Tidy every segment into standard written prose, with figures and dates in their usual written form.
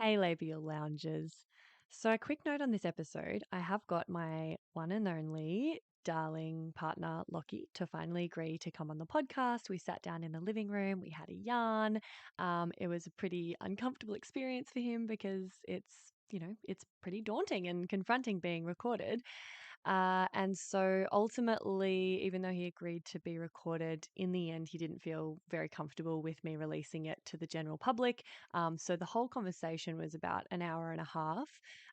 Hey, Labial Loungers. So, a quick note on this episode I have got my one and only darling partner, Lachie, to finally agree to come on the podcast. We sat down in the living room, we had a yarn. It was a pretty uncomfortable experience for him because it's pretty daunting and confronting being recorded. And so ultimately, even though he agreed to be recorded, in the end, he didn't feel very comfortable with me releasing it to the general public. So the whole conversation was about an hour and a half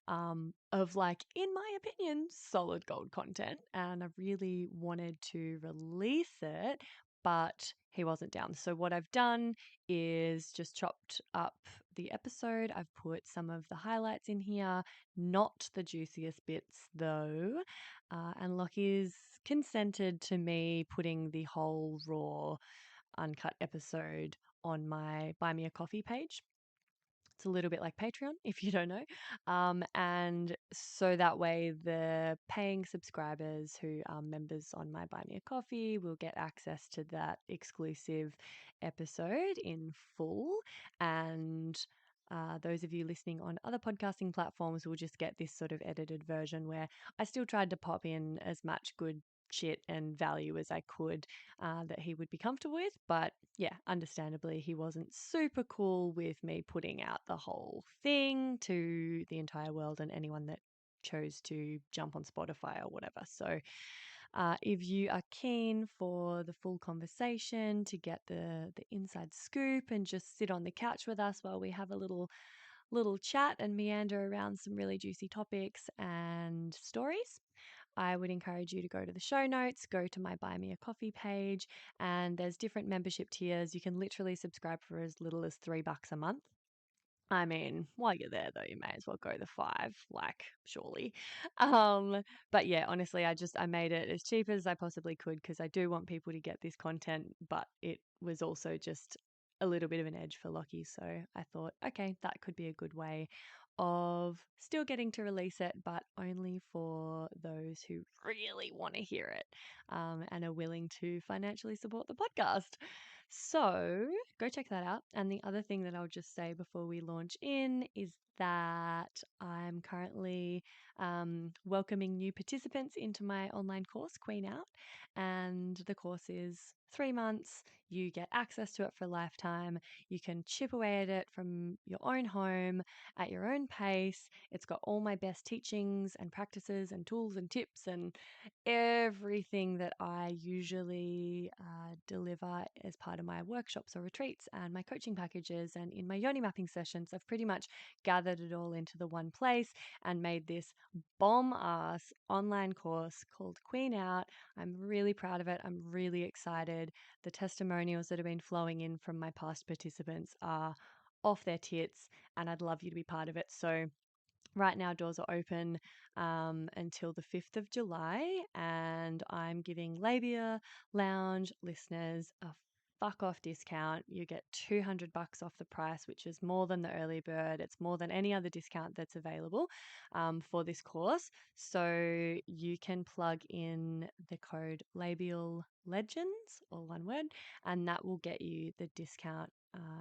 of, like, in my opinion, solid gold content. And I really wanted to release it, but he wasn't down. So what I've done is just chopped up the episode. I've put some of the highlights in here, not the juiciest bits though. And Lockie's consented to me putting the whole raw, uncut episode on my Buy Me a Coffee page. It's a little bit like Patreon, if you don't know. And so that way, the paying subscribers who are members on my Buy Me a Coffee will get access to that exclusive episode in full. And those of you listening on other podcasting platforms will just get this sort of edited version where I still tried to pop in as much good shit and value as I could that he would be comfortable with. But yeah, understandably, he wasn't super cool with me putting out the whole thing to the entire world and anyone that chose to jump on Spotify or whatever. So if you are keen for the full conversation, to get the inside scoop and just sit on the couch with us while we have a little chat and meander around some really juicy topics and stories, I would encourage you to go to the show notes, go to my Buy Me a Coffee page, and there's different membership tiers. You can literally subscribe for as little as $3 a month. I mean, while you're there though, you may as well go the 5, like, surely. But yeah, honestly, I made it as cheap as I possibly could because I do want people to get this content, but it was also just a little bit of an edge for Lockie. So I thought, okay, that could be a good way of still getting to release it, but only for those who really want to hear it, and are willing to financially support the podcast. So go check that out. And the other thing that I'll just say before we launch in is that I'm currently welcoming new participants into my online course, Queen Out. And the course is 3 months. You get access to it for a lifetime. You can chip away at it from your own home at your own pace. It's got all my best teachings and practices and tools and tips and everything that I usually deliver as part of my workshops or retreats and my coaching packages and in my yoni mapping sessions. I've pretty much gathered it all into the one place and made this bomb ass online course called Queen Out. I'm really proud of it. I'm really excited. The testimonials that have been flowing in from my past participants are off their tits, and I'd love you to be part of it. So right now, doors are open until the 5th of July, and I'm giving Labia Lounge listeners a fuck off discount. You get $200 off the price, which is more than the early bird. It's more than any other discount that's available for this course. So you can plug in the code Labial Legends, all one word, and that will get you the discount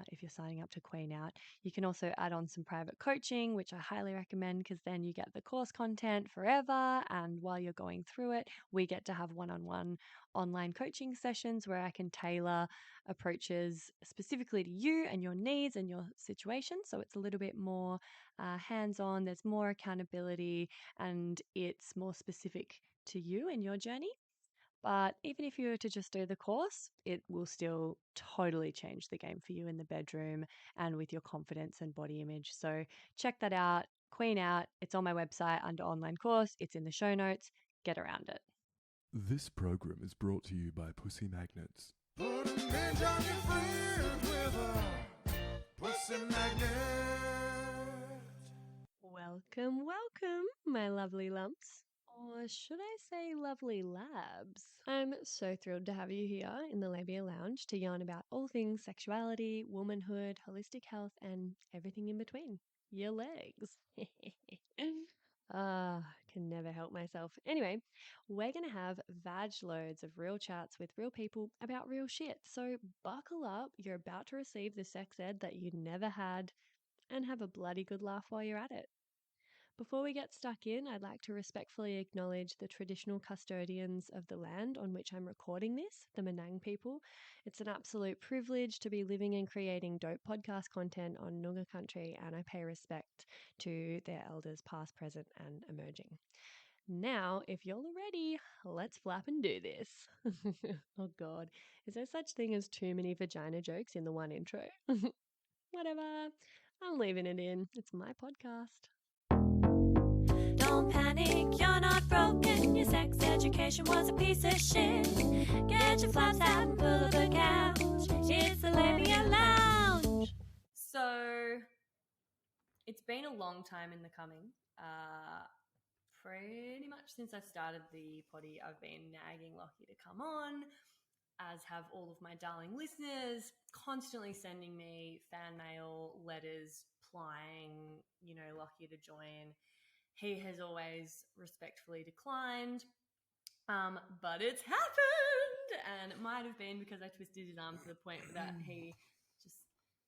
if you're signing up to Queen Out. You can also add on some private coaching, which I highly recommend because then you get the course content forever. And while you're going through it, we get to have one-on-one online coaching sessions where I can tailor approaches specifically to you and your needs and your situation. So it's a little bit more hands-on, there's more accountability, and it's more specific to you and your journey. But even if you were to just do the course, it will still totally change the game for you in the bedroom and with your confidence and body image. So check that out. Queen Out. It's on my website under online course. It's in the show notes. Get around it. This program is brought to you by Pussy Magnets. Put a midge on your friends with a pussy magnet. Welcome, my lovely lumps. Or should I say lovely labs? I'm so thrilled to have you here in the Labial Lounge to yarn about all things sexuality, womanhood, holistic health, and everything in between. Your legs. Can never help myself. Anyway, we're going to have vag loads of real chats with real people about real shit. So buckle up. You're about to receive the sex ed that you never had and have a bloody good laugh while you're at it. Before we get stuck in, I'd like to respectfully acknowledge the traditional custodians of the land on which I'm recording this, the Menang people. It's an absolute privilege to be living and creating dope podcast content on Noongar country, and I pay respect to their elders past, present, and emerging. Now, if you're ready, let's flap and do this. Oh God, is there such thing as too many vagina jokes in the one intro? Whatever, I'm leaving it in. It's my podcast. Don't panic, you're not broken. Your sex education was a piece of shit. Get your flaps out and pull up a couch. It's the Labial Lounge. So it's been a long time in the coming. Pretty much since I started the poddy, I've been nagging Lachie to come on, as have all of my darling listeners, constantly sending me fan mail, letters, plying, Lachie to join. He has always respectfully declined, but it's happened, and it might have been because I twisted his arm to the point that he just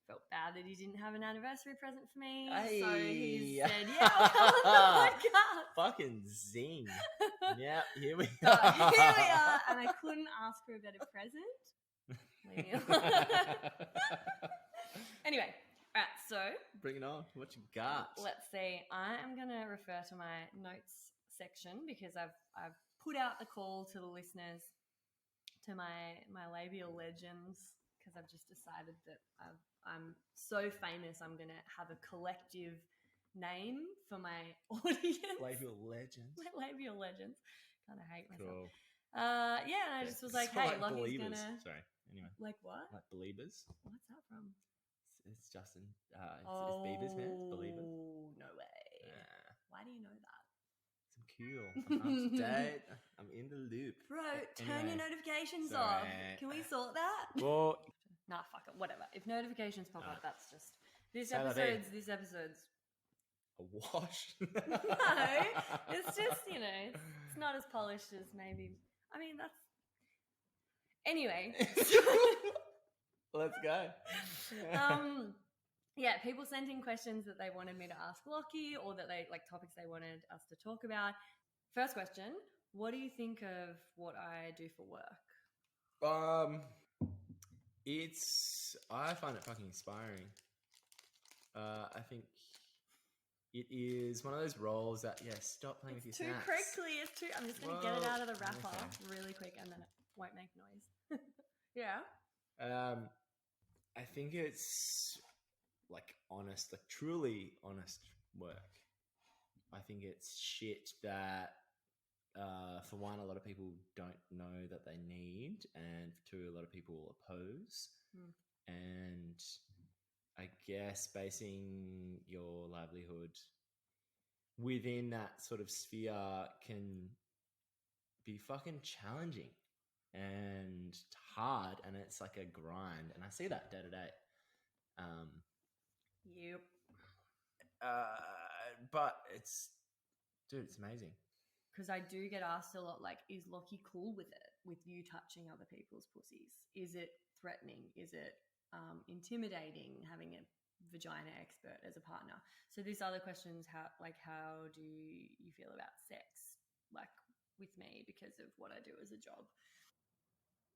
felt bad that he didn't have an anniversary present for me. Hey. So he said, yeah, I'll come on the podcast. Fucking zing. Yeah, here we So are. here we are, and I couldn't ask for a better present. Leave me alone. Anyway, all right, so Bring it on. What you got? let's see. I am going to refer to my notes section because I've put out the call to the listeners, to my labial legends, because I've just decided that I'm so famous I'm going to have a collective name for my audience. Labial legends. My labial legends. Kind of hate myself. Cool. Yeah, and I just was like, hey, Lockie's Believers. gonna... Sorry. Anyway, Like what? like Believers. What's that from? It's Justin. It's Bieber's man. Believers. Oh, no way. Yeah. Why do you know that? I'm cool. I'm up to date. I'm in the loop. Bro, turn Anyway, your notifications sorry. off. Can we sort that? Well, Nah, fuck it. Whatever. If notifications pop up, that's just... This Say la vie. episode's... a wash. No, it's just, it's not as polished as maybe... I mean, that's... Anyway. Let's go. Yeah, people sent in questions that they wanted me to ask Lachie, or that they topics they wanted us to talk about. First question: what do you think of what I do for work? I find it fucking inspiring. I think it is one of those roles that stop playing with your It's too snacks. quickly. It's too. I'm just gonna get it Well, out of the wrapper okay. really quick, and then it won't make noise. Yeah. I think it's honest, truly honest work. I think it's shit that, for one, a lot of people don't know that they need, and for two, a lot of people oppose. And I guess basing your livelihood within that sort of sphere can be fucking challenging and hard, and it's like a grind, and I see that day to day. Yep. But it's amazing. Because I do get asked a lot, is Lachie cool with it, with you touching other people's pussies? Is it threatening? Is it intimidating having a vagina expert as a partner? So this other question is how do you feel about sex, with me, because of what I do as a job?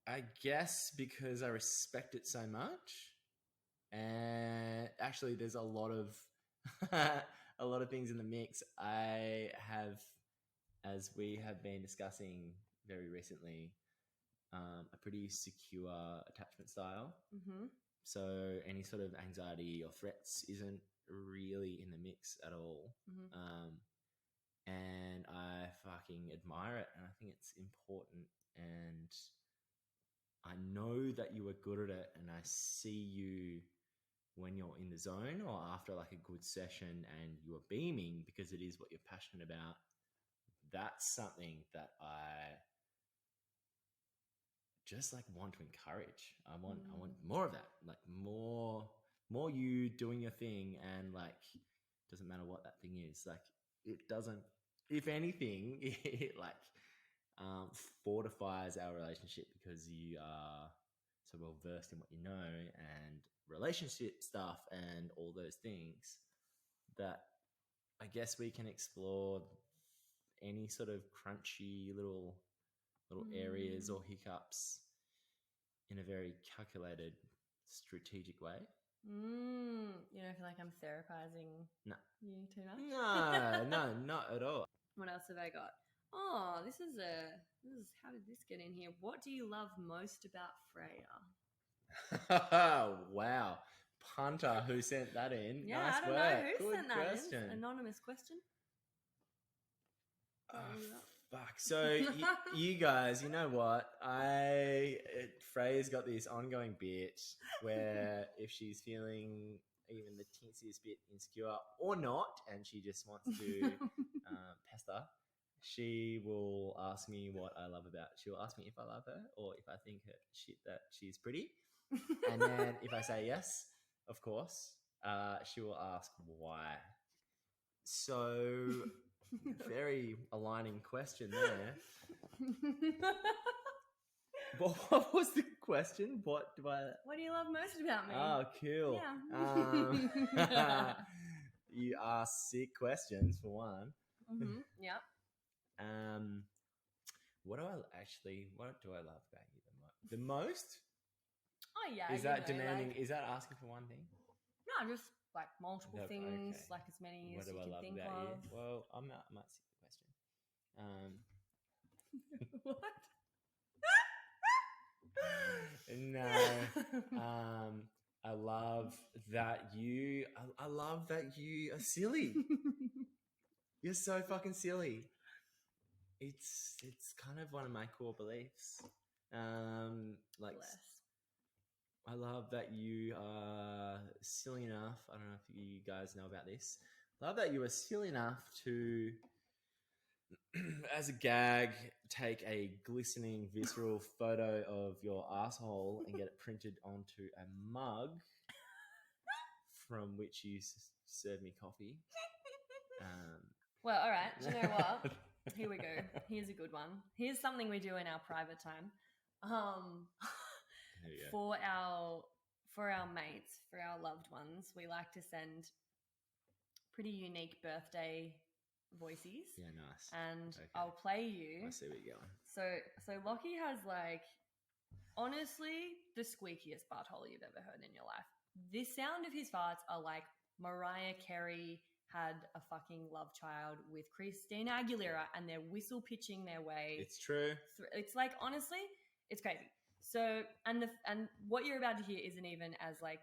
I guess because I respect it so much, and actually there's a lot of things in the mix. I have, as we have been discussing very recently, a pretty secure attachment style. Mm-hmm. So any sort of anxiety or threats isn't really in the mix at all. Mm-hmm. And I fucking admire it, and I think it's important, and I know that you are good at it, and I see you when you're in the zone or after a good session and you are beaming because it is what you're passionate about. That's something that I just want to encourage. I want more of that, more you doing your thing, and doesn't matter what that thing is. It doesn't, if anything, it fortifies our relationship because you are so well versed in what you know, and relationship stuff and all those things, that I guess we can explore any sort of crunchy little areas or hiccups in a very calculated, strategic way. You don't feel like I'm therapizing No. you too much? No, not at all. What else have I got? Oh, this is how did this get in here? What do you love most about Freya? Wow. Punter who sent that in. Yeah, nice I don't work. know who Good sent that question. in. Anonymous question. Fuck. So you guys, you know what? Freya's got this ongoing bit where if she's feeling even the teensiest bit insecure or not, and she just wants to pester, she will ask me what I love about. She'll ask me if I love her or if I think that she's pretty, and then if I say yes, of course, she will ask why. So. Very aligning question there. What was the question? What do you love most about me? Oh, cool. Yeah. You ask sick questions for one. Yep. What do I love about you the most? Oh yeah. Is that demanding? Is that asking for one thing? No, just like multiple things, okay. like as many What as do you I can love think about of. you? Well, I might skip the question. What? No. I love that you. I love that you are silly. You're so fucking silly. It's kind of one of my core beliefs. Like. Bless. I love that you are silly enough. I don't know if you guys know about this. I love that you are silly enough to, as a gag, take a glistening, visceral photo of your asshole and get it printed onto a mug from which you serve me coffee. Well, all right. Do you know what? Here we go. Here's a good one. Here's something we do in our private time. For our mates, for our loved ones, we like to send pretty unique birthday voices. Yeah, nice. And okay. I'll play you. I see where you're going. So Lachie has like, honestly, the squeakiest butthole you've ever heard in your life. The sound of his farts are like Mariah Carey had a fucking love child with Christina Aguilera, and they're whistle pitching their way. It's true. It's like, honestly, it's crazy. So, and what you're about to hear isn't even as like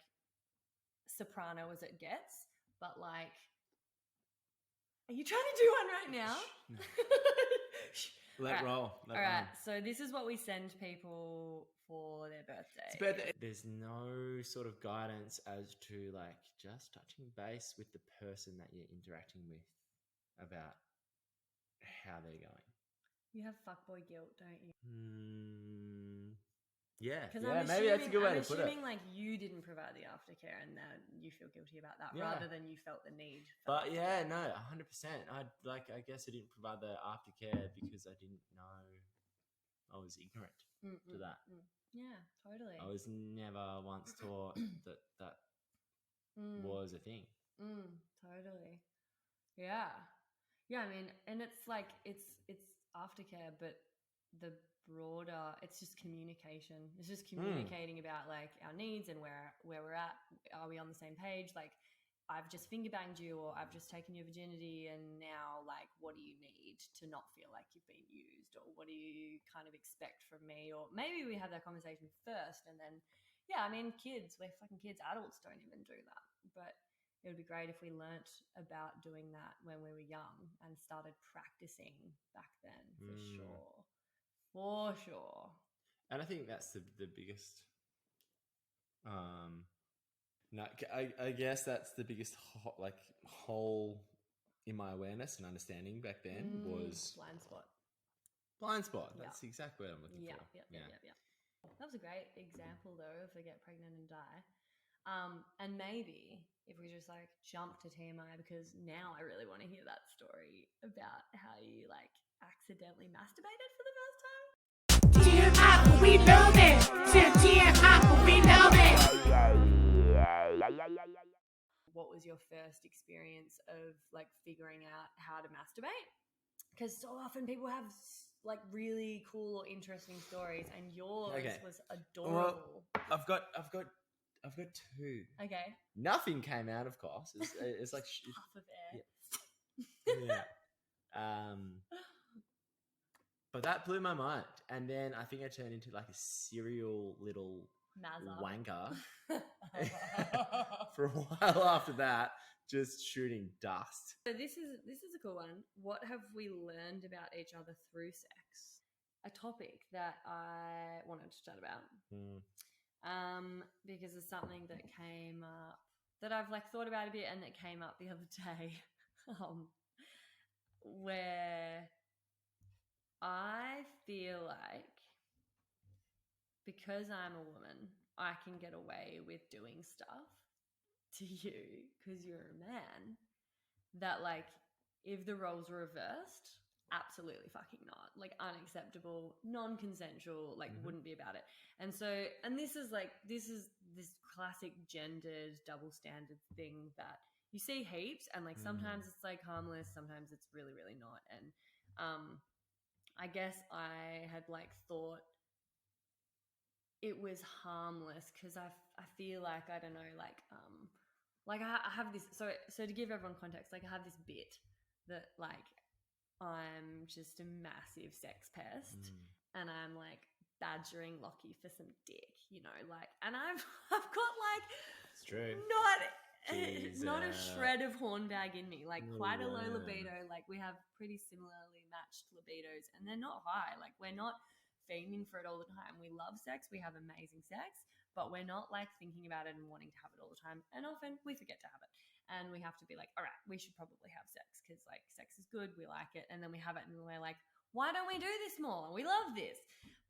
soprano as it gets, but like, are you trying to do one right now? No. Let roll. All right. So this is what we send people for their birthday. There's no sort of guidance as to like just touching base with the person that you're interacting with about how they're going. You have fuckboy guilt, don't you? Yeah, Because maybe that's a good way to put it. I'm assuming like you didn't provide the aftercare and that you feel guilty about that rather than you felt the need. But yeah, no, 100%. I guess I didn't provide the aftercare because I didn't know. I was ignorant to that. Yeah, totally. I was never once taught that was a thing. Totally. Yeah. Yeah, I mean, and it's like it's aftercare, but the broader, it's just communication. It's just communicating about like our needs and where we're at. Are we on the same page? Like, I've just finger banged you, or I've just taken your virginity, and now like, what do you need to not feel like you've been used, or what do you kind of expect from me? Or maybe we have that conversation first, and then I mean, we're fucking kids. Adults don't even do that, but it would be great if we learnt about doing that when we were young and started practicing back then, for sure. And I think that's the biggest. No, I guess that's the biggest hole in my awareness and understanding back then was blind spot. That's exactly what I'm looking for. Yeah. That was a great example though of get pregnant and die. And maybe if we just like jump to TMI, because now I really want to hear that story about how you like accidentally masturbated for the first time. TMI, we love it. TMI, we love it. What was your first experience of like figuring out how to masturbate? Because so often people have like really cool or interesting stories, and yours Okay. was adorable. I've got two. Okay. Nothing came out, of course. It's like Puff of air. yeah. But that blew my mind, and then I think I turned into like a serial little Mazza. wanker for a while after that, just shooting dust. So this is a cool one. What have we learned about each other through sex? A topic that I wanted to chat about. Because it's something that came up that I've like thought about a bit, and that came up the other day, where I feel like because I'm a woman, I can get away with doing stuff to you because you're a man that like if the roles were reversed, absolutely fucking not. Like unacceptable, non-consensual, like wouldn't be about it. And so, and this is this classic gendered double standard thing that you see heaps, and like sometimes it's like harmless, sometimes it's really, really not. And I guess I had like thought it was harmless because I feel like, I don't know, like I have this, so to give everyone context, like I have this bit that like I'm just a massive sex pest and I'm like badgering Lachie for some dick, you know, like, and I've got like, It's true. not a shred of horn bag in me, like quite a low libido. Like we have pretty similarly matched libidos, and they're not high. Like we're not fiending for it all the time. We love sex, we have amazing sex, but we're not like thinking about it and wanting to have it all the time. And often we forget to have it, and we have to be like, all right, we should probably have sex because like sex is good, we like it, and then we have it and we're like, why don't we do this more? We love this.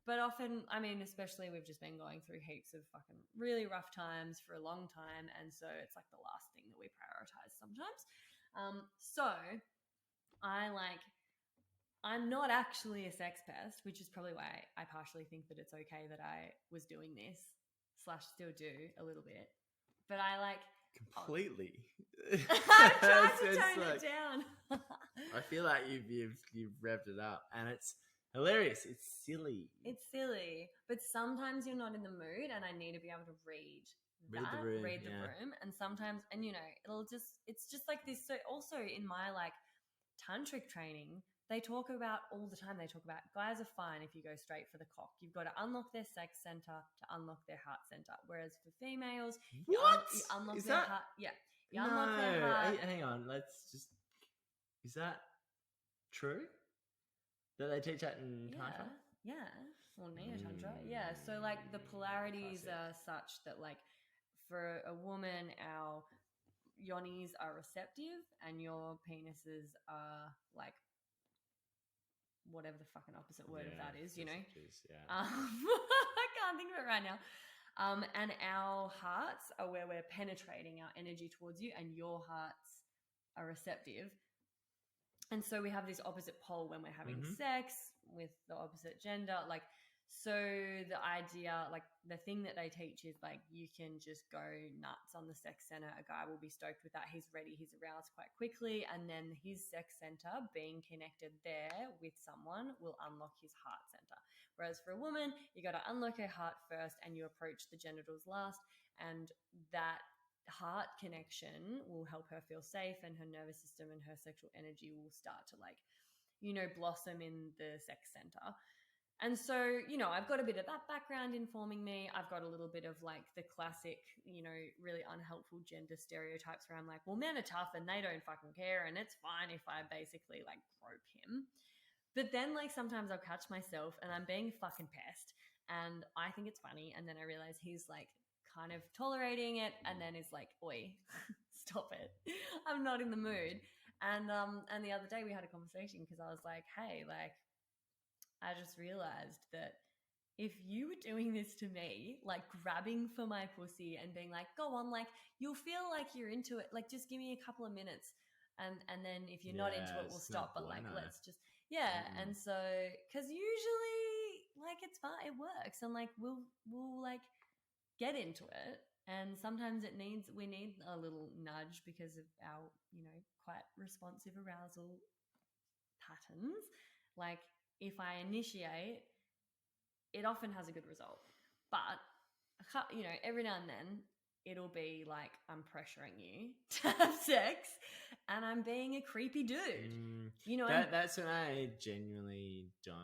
But often, I mean, especially we've just been going through heaps of fucking really rough times for a long time, and so it's like the last thing that we prioritize sometimes. So I'm not actually a sex pest, which is probably why I partially think that it's okay that I was doing this / still do a little bit. But I like Completely. I'm trying to tone it down. I feel like you've revved it up, and it's hilarious. It's silly. It's silly, but sometimes you're not in the mood, and I need to be able to read the room, and sometimes, and you know, it's just like this. So also in my like tantric training, they talk about all the time. They talk about guys are fine if you go straight for the cock. You've got to unlock their sex center to unlock their heart center. Whereas for females, you unlock their heart. Yeah, you unlock their heart. Hang on. Let's just. Is that true? That they teach that in tantra? Yeah. Or neo tantra. Yeah. So like the polarities are such that like for a woman, our yonis are receptive and your penises are like whatever the fucking opposite word of that is, you know. Yeah. I can't think of it right now. And our hearts are where we're penetrating our energy towards you, and your hearts are receptive. And so we have this opposite pole when we're having sex with the opposite gender. Like, so the idea, like the thing that they teach is like you can just go nuts on the sex center. A guy will be stoked with that. He's ready. He's aroused quite quickly. And then his sex center being connected there with someone will unlock his heart center. Whereas for a woman, you got to unlock her heart first and you approach the genitals last. And that heart connection will help her feel safe, and her nervous system and her sexual energy will start to like, you know, blossom in the sex center. And so, you know, I've got a bit of that background informing me. I've got a little bit of like the classic, you know, really unhelpful gender stereotypes where I'm like, well, men are tough and they don't fucking care, and it's fine if I basically like grope him. But then like sometimes I'll catch myself and I'm being fucking pest and I think it's funny, and then I realize he's like kind of tolerating it, and then is like, oi, stop it. I'm not in the mood. And the other day we had a conversation because I was like, hey, like, I just realized that if you were doing this to me, like grabbing for my pussy and being like, go on, like you'll feel like you're into it. Like just give me a couple of minutes. And then if you're not into it, we'll stop. But like, let's just, And so, cause usually like it's fine, it works. And like, we'll like get into it And sometimes we need a little nudge because of our, quite responsive arousal patterns. Like if I initiate, it often has a good result. But, every now and then it'll be like I'm pressuring you to have sex and I'm being a creepy dude. That's when I genuinely don't.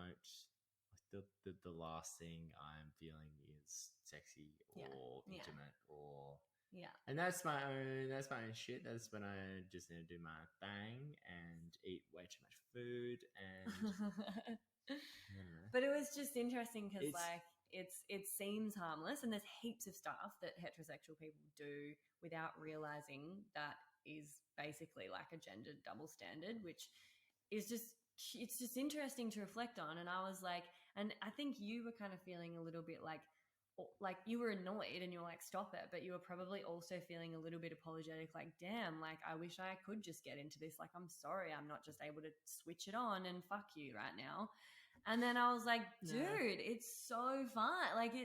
The last thing I'm feeling is sexy or intimate or and that's my own shit. That's when I just need to do my thing and eat way too much food and But it was just interesting because it seems harmless and there's heaps of stuff that heterosexual people do without realizing that is basically like a gendered double standard, which is it's just interesting to reflect on. And I was like, and I think you were kind of feeling a little bit like you were annoyed and you were like, stop it. But you were probably also feeling a little bit apologetic, like, damn, like I wish I could just get into this. Like, I'm sorry, I'm not just able to switch it on and fuck you right now. And then I was like, dude, it's so fun. Like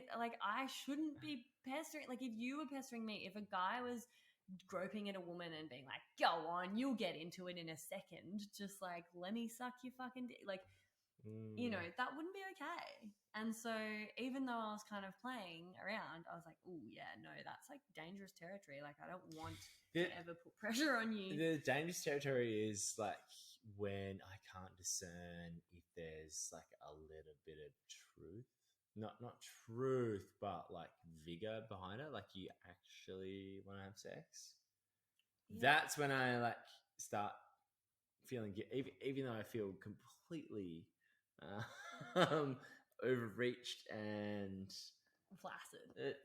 I shouldn't be pestering. Like if you were pestering me, if a guy was groping at a woman and being like, go on, you'll get into it in a second. Just like, let me suck your fucking dick. Like, that wouldn't be okay. And so even though I was kind of playing around, I was like, oh yeah, no, that's like dangerous territory. Like I don't want to ever put pressure on you. The dangerous territory is like when I can't discern if there's like a little bit of truth. Not truth, but like vigor behind it. Like you actually want to have sex. Yeah. That's when I like start feeling, even though I feel completely overreached and flaccid,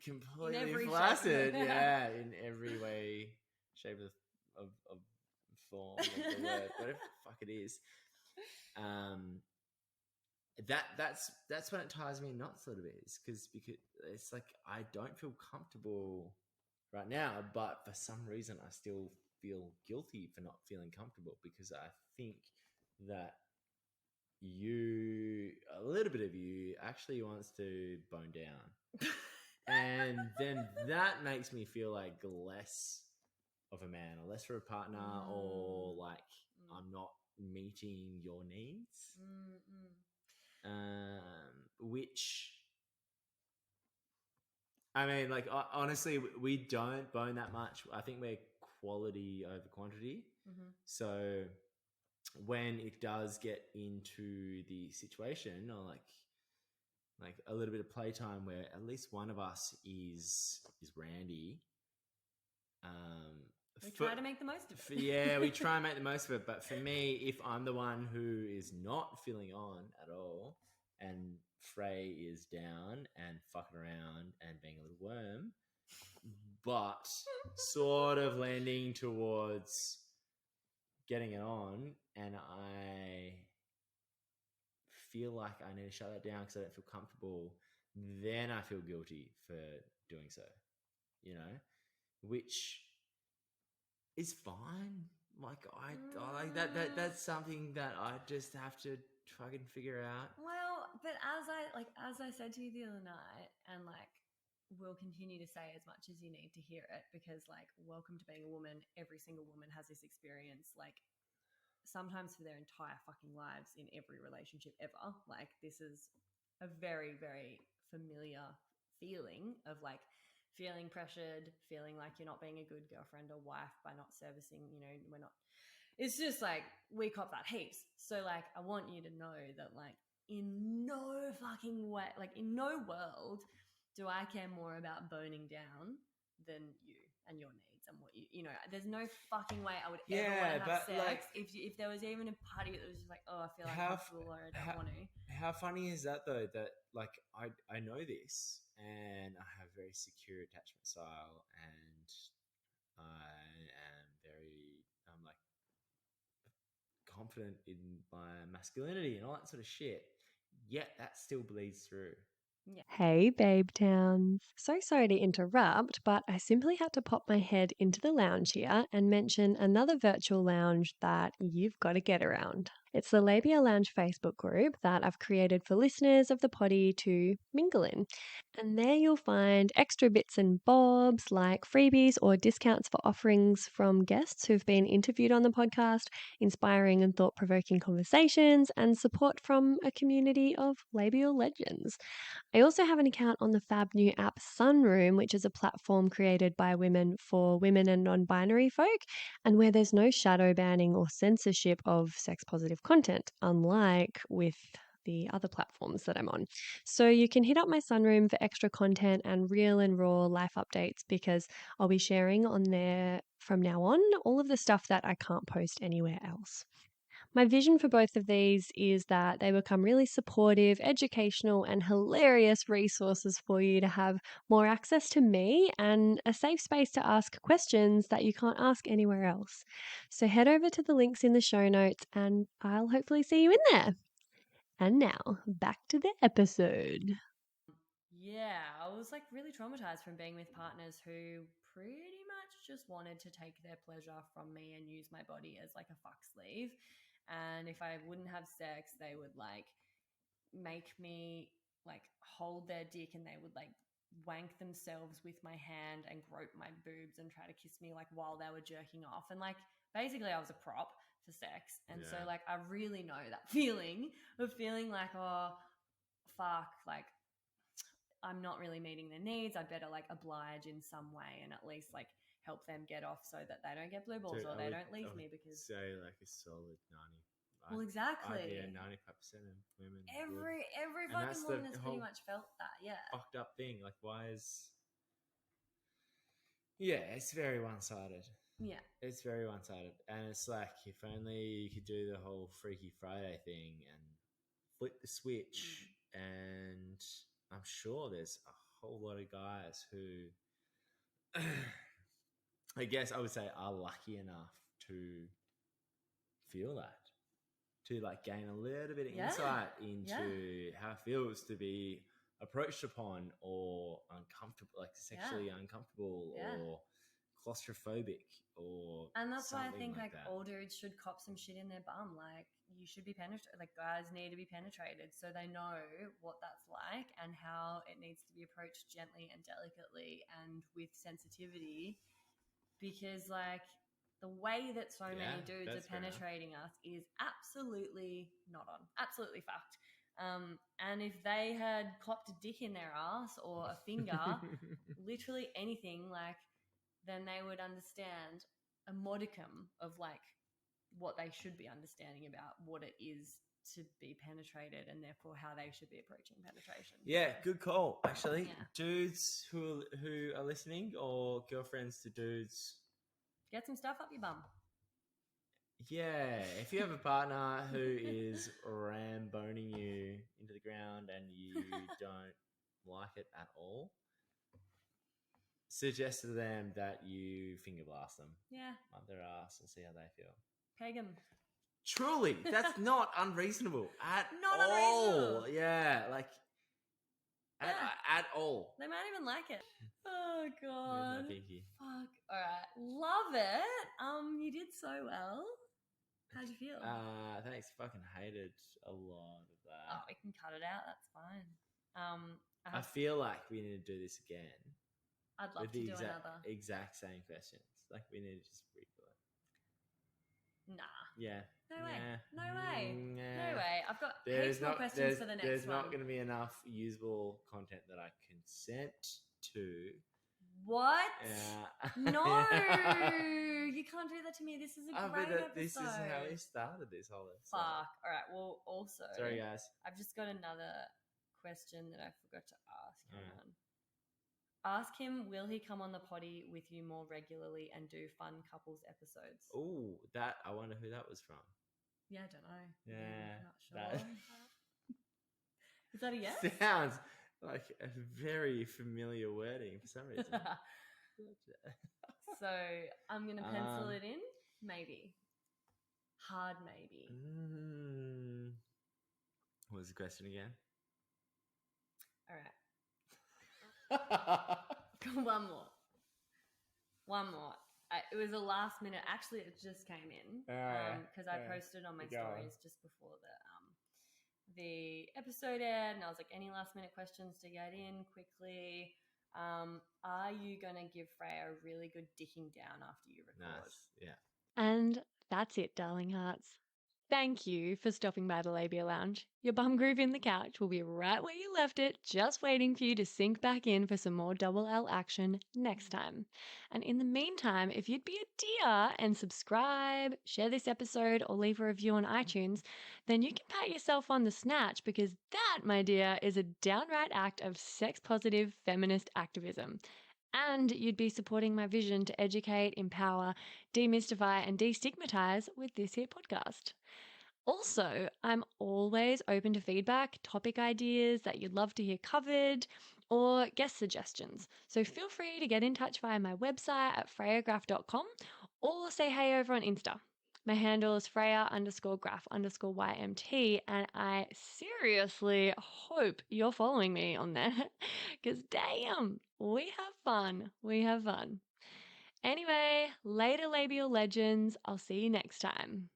completely flaccid. Yeah, in every way, shape of form of the word, whatever the fuck it is. That's when it ties me nuts a little bit, because it's like I don't feel comfortable right now, but for some reason I still feel guilty for not feeling comfortable, because I think that a little bit of you actually wants to bone down. And then that makes me feel like less of a man or less for a partner, or like I'm not meeting your needs. Which, I mean, like honestly, we don't bone that much. I think we're quality over quantity. So when it does get into the situation, or like a little bit of playtime where at least one of us is randy, we try to make the most of it. Yeah, we try and make the most of it. But for me, if I'm the one who is not feeling on at all, and Frey is down and fucking around and being a little worm, but sort of landing towards getting it on, and I feel like I need to shut that down because I don't feel comfortable, then I feel guilty for doing so, which is fine. Like I like that's something that I just have to fucking figure out. Well, but as I said to you the other night, and like we'll continue to say as much as you need to hear it, because like welcome to being a woman. Every single woman has this experience, like sometimes for their entire fucking lives, in every relationship ever. Like this is a very, very familiar feeling of like feeling pressured, feeling like you're not being a good girlfriend or wife by not servicing, we're not, it's just like we cop that heaps. So like I want you to know that like in no fucking way, like in no world do I care more about boning down than you and your needs and what there's no fucking way I would ever want to have sex. Like, if there was even a party that was just like, oh, I feel uncomfortable or I don't want to. How funny is that though, that like I know this and I have very secure attachment style, and I'm like confident in my masculinity and all that sort of shit, yet that still bleeds through. Yeah. Hey, Babe Towns. So sorry to interrupt, but I simply had to pop my head into the lounge here and mention another virtual lounge that you've got to get around. It's the Labial Lounge Facebook group that I've created for listeners of the poddy to mingle in. And there you'll find extra bits and bobs like freebies or discounts for offerings from guests who've been interviewed on the podcast, inspiring and thought-provoking conversations, and support from a community of labial legends. I also have an account on the fab new app Sunroom, which is a platform created by women for women and non-binary folk, and where there's no shadow banning or censorship of sex-positive content, unlike with the other platforms that I'm on. So you can hit up my Sunroom for extra content and real and raw life updates, because I'll be sharing on there from now on all of the stuff that I can't post anywhere else. My vision for both of these is that they become really supportive, educational, and hilarious resources for you to have more access to me and a safe space to ask questions that you can't ask anywhere else. So head over to the links in the show notes and I'll hopefully see you in there. And now, back to the episode. Yeah, I was like really traumatized from being with partners who pretty much just wanted to take their pleasure from me and use my body as like a fuck sleeve. And if I wouldn't have sex, they would like make me like hold their dick and they would like wank themselves with my hand and grope my boobs and try to kiss me like while they were jerking off. And like basically I was a prop for sex. And so like I really know that feeling of feeling like, oh fuck, like I'm not really meeting their needs. I'd better like oblige in some way and at least like help them get off so that they don't get blue balls or they don't leave me because say like a solid 90. well, exactly. Yeah, 95% of women. Every And fucking that's woman the has whole pretty much felt that. Yeah. fucked up thing. Like, why is? Yeah, it's very one-sided. Yeah. It's very one-sided, and it's like if only you could do the whole Freaky Friday thing and flip the switch. And I'm sure there's a whole lot of guys who, I guess I would say, are lucky enough to feel that, to like gain a little bit of insight into how it feels to be approached upon or uncomfortable, like sexually uncomfortable or claustrophobic or and that's why I think like like that. all dudes should cop some shit in their bum. Like you should be penetrated. Like guys need to be penetrated so they know what that's like and how it needs to be approached gently and delicately and with sensitivity. Because like the way that so many dudes are penetrating us is absolutely not on, absolutely fucked. And if they had copped a dick in their ass or a finger, literally anything, like, then they would understand a modicum of like what they should be understanding about what it is to be penetrated and therefore how they should be approaching penetration. Yeah, good call. Actually, dudes who are listening or girlfriends to dudes, get some stuff up your bum. Yeah, if you have a partner who is ramboning you into the ground and you don't like it at all, suggest to them that you finger blast them. Yeah. Up their ass and see how they feel. Peg them. Truly, that's not unreasonable at Not all. unreasonable. Yeah, like at all. They might even like it. Oh god. With my pinky. Fuck. All right. Love it. You did so well. How'd you feel? Thanks. Fucking hated a lot of that. Oh, we can cut it out. That's fine. I feel like we need to do this again. I'd love to do another. Exact same questions. Like we need to just redo it. Nah. Yeah. No way. Nah. No way. Nah. No way. I've got heaps more questions for the next one. There's not going to be enough usable content that I consent to. What? Yeah. No, you can't do that to me. This is a great episode. This is how we started this whole episode. Fuck. All right. Well, also, sorry guys. I've just got another question that I forgot to ask. Hang on. Ask him, will he come on the poddy with you more regularly and do fun couples episodes? Oh, that, I wonder who that was from. Yeah, I don't know. Yeah. Not sure. Is that a yes? Sounds like a very familiar wording for some reason. So I'm going to pencil it in. Maybe. Hard maybe. What was the question again? All right. One more. it was a last minute. Actually, it just came in because I posted on my stories just before the episode aired, and I was like, any last minute questions to get in quickly. Are you going to give Freya a really good dicking down after you record? Nice. Yeah. And that's it, darling hearts. Thank you for stopping by the Labial Lounge. Your bum groove in the couch will be right where you left it, just waiting for you to sink back in for some more double L action next time. And in the meantime, if you'd be a dear and subscribe, share this episode, or leave a review on iTunes, then you can pat yourself on the snatch, because that, my dear, is a downright act of sex-positive feminist activism. And you'd be supporting my vision to educate, empower, demystify, and destigmatize with this here podcast. Also, I'm always open to feedback, topic ideas that you'd love to hear covered, or guest suggestions. So feel free to get in touch via my website at freyagraph.com or say hey over on Insta. My handle is Freya_graph_YMT, and I seriously hope you're following me on there, because damn, we have fun. We have fun. Anyway, later Labial Legends. I'll see you next time.